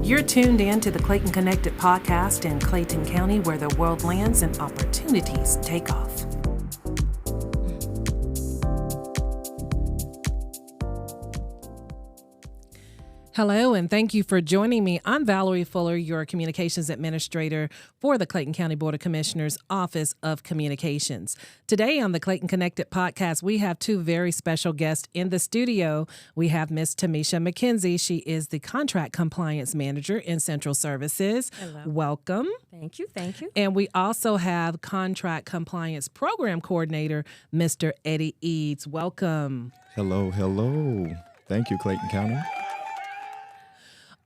You're tuned in to the Clayton Connected podcast in Clayton County, where the world lands and opportunities take off. Hello, and thank you for joining me. I'm Valerie Fuller, your Communications Administrator for the Clayton County Board of Commissioners Office of Communications. Today on the Clayton Connected podcast, we have two very special guests in the studio. We have Ms. Tamisha McKenzie. She is the Contract Compliance Manager in Central Services. Hello. Welcome. Thank you. Thank you. And we also have Contract Compliance Program Coordinator, Mr. Eddie Eads. Welcome. Hello. Thank you, Clayton County.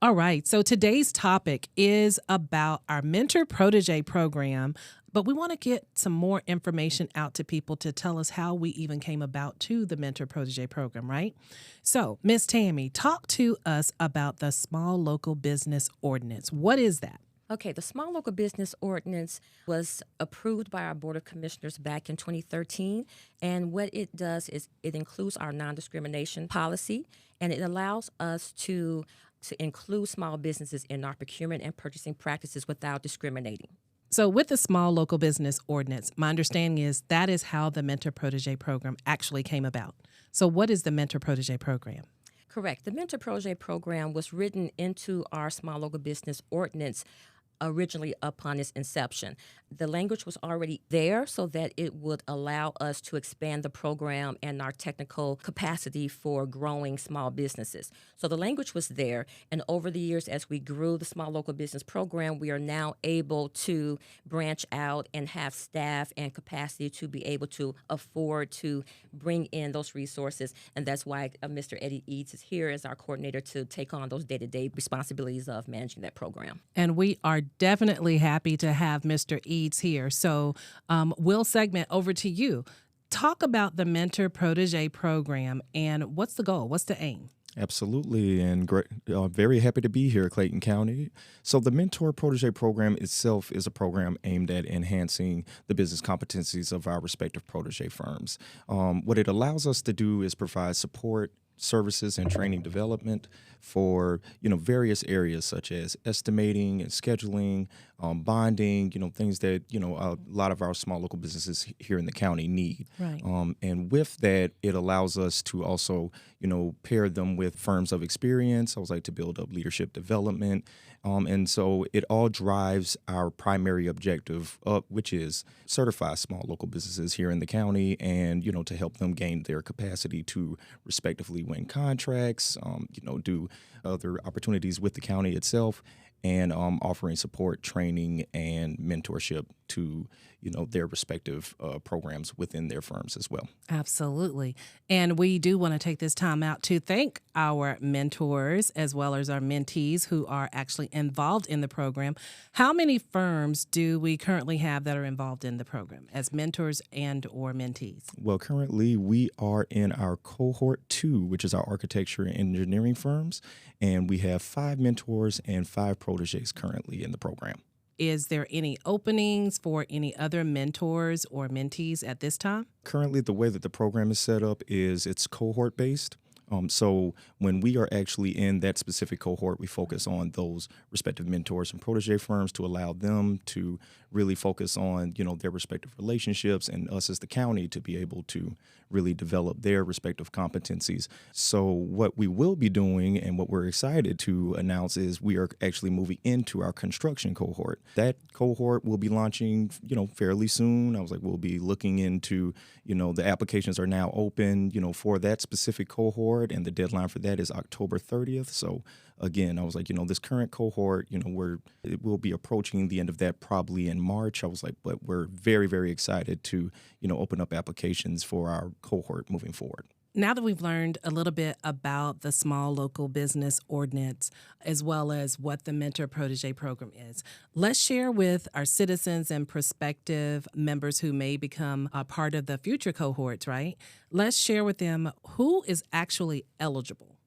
All right, so today's topic is about our Mentor Protégé Program, but we want to get some more information out to people to tell us how we even came about to the Mentor Protégé Program, right? So, Ms. Tammy, talk to us about the Small Local Business Ordinance. What is that? Okay, the Small Local Business Ordinance was approved by our Board of Commissioners back in 2013, and what it does is it includes our non-discrimination policy, and it allows us to include small businesses in our procurement and purchasing practices without discriminating. So with the Small Local Business Ordinance, my understanding is that is how the Mentor Protégé Program actually came about. So what is the Mentor Protégé Program? Correct. The Mentor Protégé Program was written into our Small Local Business Ordinance originally upon its inception. The language was already there so that it would allow us to expand the program and our technical capacity for growing small businesses. So the language was there, and over the years as we grew the Small Local Business Program, we are now able to branch out and have staff and capacity to be able to afford to bring in those resources, and that's why Mr. Eddie Eads is here as our coordinator to take on those day-to-day responsibilities of managing that program. And we are definitely happy to have Mr. Eads here. So we'll segment over to you. Talk about the Mentor Protégé Program and what's the goal? What's the aim? Absolutely, and great. Very happy to be here, Clayton County. So the Mentor Protégé Program itself is a program aimed at enhancing the business competencies of our respective protégé firms. What it allows us to do is provide support, services, and training development for various areas such as estimating and scheduling, bonding, things that a lot of our small local businesses here in the county need. Right. And with that, it allows us to also pair them with firms of experience. I would like to build up leadership development. And so it all drives our primary objective, which is certify small local businesses here in the county and, to help them gain their capacity to respectively win contracts, do other opportunities with the county itself, and offering support, training, and mentorship to their respective programs within their firms as well. Absolutely. And we do want to take this time out to thank our mentors as well as our mentees who are actually involved in the program. How many firms do we currently have that are involved in the program as mentors and or mentees? Well, currently we are in our cohort 2, which is our architecture and engineering firms, and we have 5 mentors and 5 protégés currently in the program. Is there any openings for any other mentors or mentees at this time? Currently, the way that the program is set up is it's cohort-based. So when we are actually in that specific cohort, we focus on those respective mentors and protégé firms to allow them to really focus on, their respective relationships and us as the county to be able to really develop their respective competencies. So what we will be doing and what we're excited to announce is we are actually moving into our construction cohort. That cohort will be launching, fairly soon. I was like, we'll be looking into, the applications are now open, for that specific cohort, and the deadline for that is October 30th. So again, I was like, this current cohort, we'll be approaching the end of that probably in March. I was like, but we're very, very excited to, open up applications for our cohort moving forward. Now that we've learned a little bit about the Small Local Business Ordinance, as well as what the Mentor Protégé Program is, let's share with our citizens and prospective members who may become a part of the future cohorts, right? Let's share with them who is actually eligible.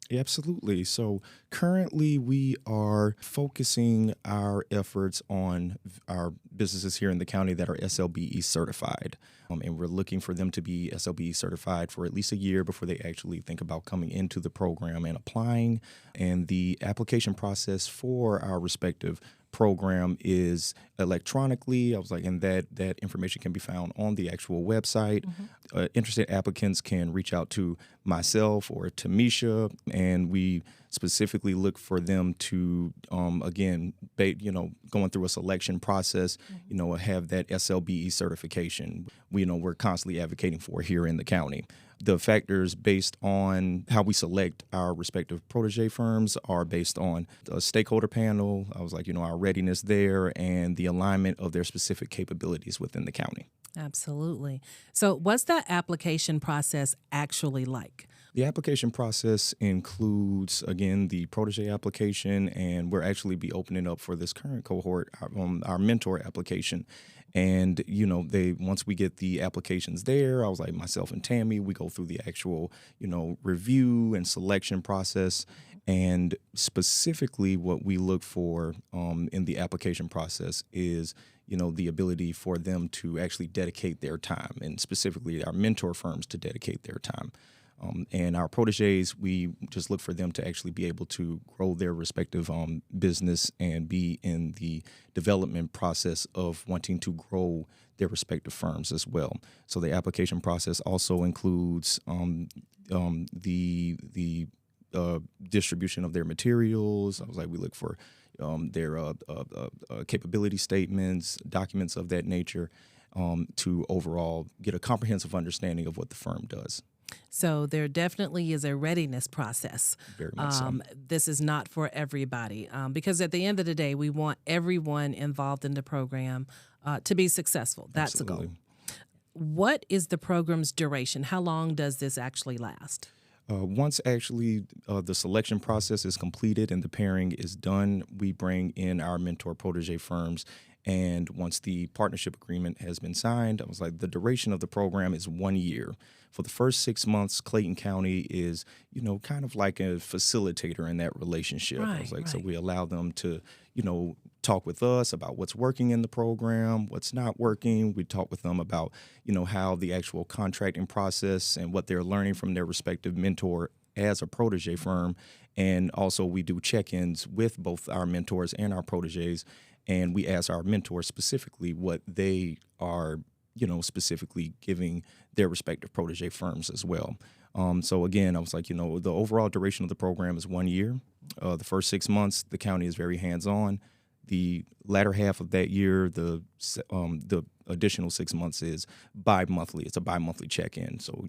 Yeah, absolutely. So currently, we are focusing our efforts on our businesses here in the county that are SLBE certified. And we're looking for them to be SLBE certified for at least a year before they actually think about coming into the program and applying. And the application process for our respective program is electronically. I was like, and that information can be found on the actual website. Interested applicants can reach out to myself or Tamisha, and we specifically look for them to, again, going through a selection process, have that SLBE certification. We're constantly advocating for here in the county. The factors based on how we select our respective protege firms are based on a stakeholder panel. I was like, our readiness there and the alignment of their specific capabilities within the county. Absolutely. So what's that application process actually like? The application process includes, again, the protege application, and we're actually be opening up for this current cohort, our mentor application. And, once we get the applications there, I was like, myself and Tammy, we go through the actual, review and selection process. And specifically what we look for in the application process is, the ability for them to actually dedicate their time, and specifically our mentor firms to dedicate their time. And our proteges, we just look for them to actually be able to grow their respective business and be in the development process of wanting to grow their respective firms as well. So the application process also includes the distribution of their materials. I was like, we look for their capability statements, documents of that nature, to overall get a comprehensive understanding of what the firm does. So there definitely is a readiness process. Very much so. This is not for everybody because at the end of the day, we want everyone involved in the program to be successful. That's Absolutely. the goal. What is the program's duration? How long does this actually last? Once actually the selection process is completed and the pairing is done, we bring in our mentor protege firms. And once the partnership agreement has been signed, I was like, the duration of the program is 1 year. For the first 6 months, Clayton County is, kind of like a facilitator in that relationship. I was like, so we allow them to, talk with us about what's working in the program, what's not working. We talk with them about, how the actual contracting process and what they're learning from their respective mentor as a protege firm. And also we do check-ins with both our mentors and our proteges. And we ask our mentors specifically what they are, specifically giving their respective protege firms as well. So again, I was like, the overall duration of the program is 1 year. The first 6 months, the county is very hands-on. The latter half of that year, the additional 6 months is bi-monthly. It's a bi-monthly check-in. So,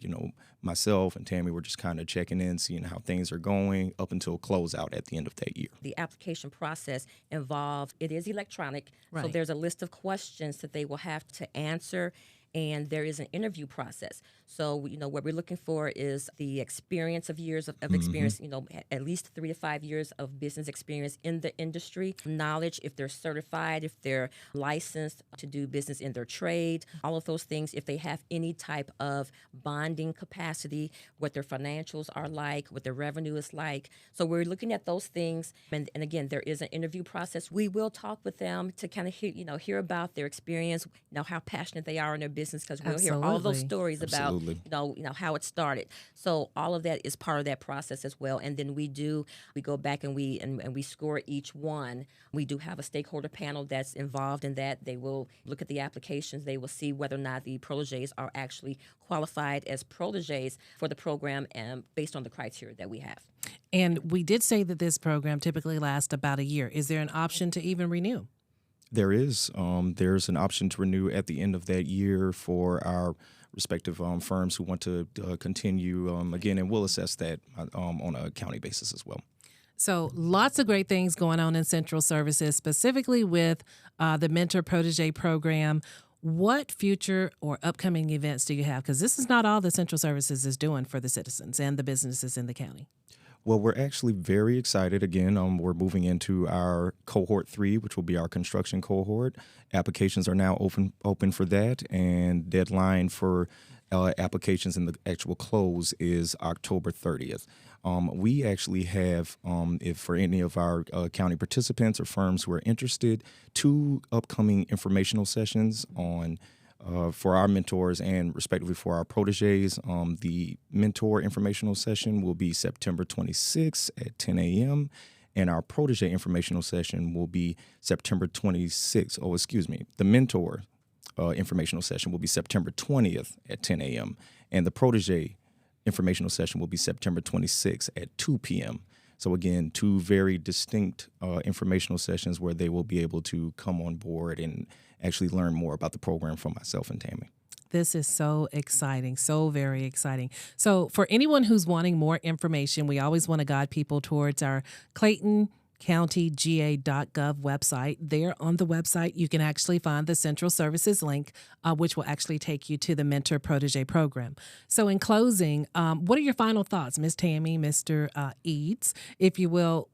myself and Tammy were just kind of checking in, seeing how things are going up until closeout at the end of that year. The application process involved, it is electronic, so Right. there's a list of questions that they will have to answer, and there is an interview process. So, what we're looking for is the experience of years of experience, at least 3 to 5 years of business experience in the industry, knowledge, if they're certified, if they're licensed to do business in their trade, all of those things, if they have any type of bonding capacity, what their financials are like, what their revenue is like. So we're looking at those things. And again, there is an interview process. We will talk with them to kind of hear about their experience, how passionate they are in their business, because we'll hear all those Absolutely. stories about Absolutely. how it started. So all of that is part of that process as well. And then we go back and we score each one. We do have a stakeholder panel that's involved in that. They will look at the applications. They will see whether or not the proteges are actually qualified as proteges for the program and based on the criteria that we have. And we did say that this program typically lasts about a year. Is there an option to even renew? There is. There's an option to renew at the end of that year for our respective firms who want to continue. Again, and we'll assess that on a county basis as well. So lots of great things going on in Central Services, specifically with the Mentor Protégé Program. What future or upcoming events do you have? Because this is not all that Central Services is doing for the citizens and the businesses in the county. Well, we're actually very excited. Again, we're moving into our cohort 3, which will be our construction cohort. Applications are now open for that, and deadline for applications and the actual close is October 30th. We actually have, if for any of our county participants or firms who are interested, 2 upcoming informational sessions on for our mentors and respectively for our protégés. The mentor informational session will be September 26th at 10 a.m. and our protégé informational session will be September 26th. Oh, excuse me. The mentor informational session will be September 20th at 10 a.m. and the protégé informational session will be September 26th at 2 p.m. So again, 2 very distinct informational sessions where they will be able to come on board and actually learn more about the program from myself and Tammy. This is so exciting, so very exciting. So for anyone who's wanting more information, we always want to guide people towards our Clayton countyga.gov website. There on the website, you can actually find the Central Services link, which will actually take you to the Mentor Protégé Program. So in closing, what are your final thoughts, Ms. Tammy, Mr. Eads, if you will,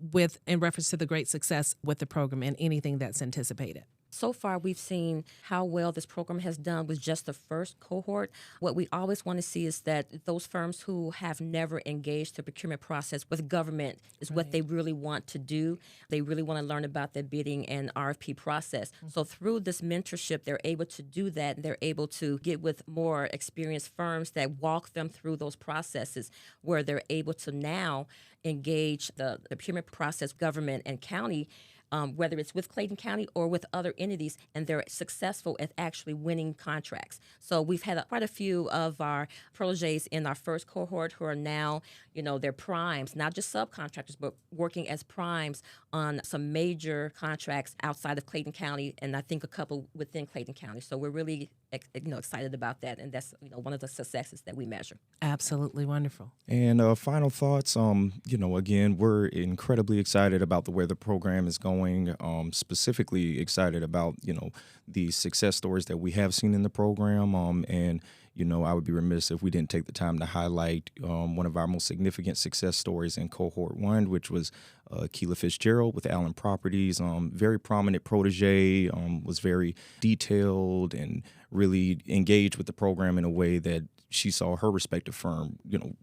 in reference to the great success with the program and anything that's anticipated? So far, we've seen how well this program has done with just the first cohort. What we always want to see is that those firms who have never engaged the procurement process with government is what they really want to do. They really want to learn about the bidding and RFP process. Mm-hmm. So through this mentorship, they're able to do that. They're able to get with more experienced firms that walk them through those processes where they're able to now engage the procurement process, government and county, whether it's with Clayton County or with other entities, and they're successful at actually winning contracts. So we've had quite a few of our protégés in our first cohort who are now, they're primes, not just subcontractors, but working as primes on some major contracts outside of Clayton County, and I think a couple within Clayton County. So we're really excited about that, and that's one of the successes that we measure. Absolutely wonderful. And final thoughts, again, we're incredibly excited about the way the program is going. Specifically excited about the success stories that we have seen in the program, and I would be remiss if we didn't take the time to highlight one of our most significant success stories in cohort 1, which was Keela Fitzgerald with Allen Properties. Very prominent protégé, was very detailed and really engaged with the program in a way that she saw her respective firm,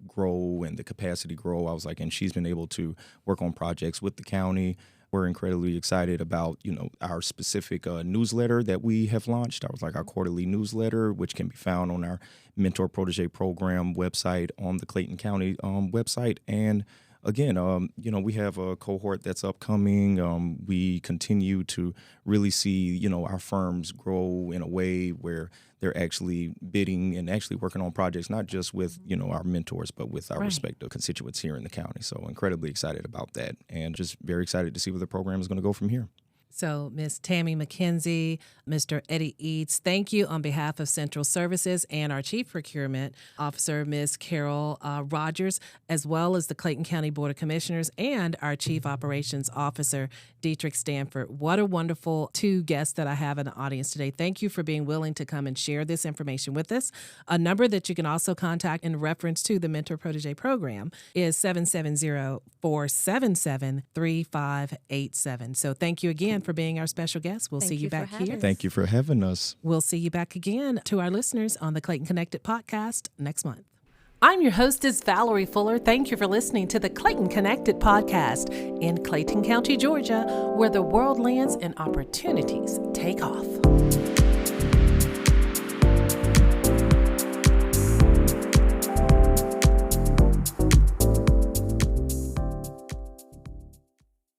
grow and the capacity grow. I was like, and she's been able to work on projects with the county. We're incredibly excited about, our specific newsletter that we have launched. Our quarterly newsletter, which can be found on our Mentor Protégé Program website, on the Clayton County website. And again, we have a cohort that's upcoming. We continue to really see, our firms grow in a way where they're actually bidding and actually working on projects, not just with, our mentors, but with our respective constituents here in the county. So incredibly excited about that and just very excited to see where the program is going to go from here. So, Ms. Tammy McKenzie, Mr. Eddie Eads, thank you on behalf of Central Services and our Chief Procurement Officer, Ms. Carol Rogers, as well as the Clayton County Board of Commissioners and our Chief Operations Officer, Dietrich Stanford. What a wonderful 2 guests that I have in the audience today. Thank you for being willing to come and share this information with us. A number that you can also contact in reference to the Mentor Protégé Program is 770-477-3587. So thank you again for being our special guest. We'll see you back here. Thank you for having us. We'll see you back again to our listeners on the Clayton Connected podcast next month. I'm your hostess, Valerie Fuller. Thank you for listening to the Clayton Connected podcast in Clayton County, Georgia, where the world lands and opportunities take off.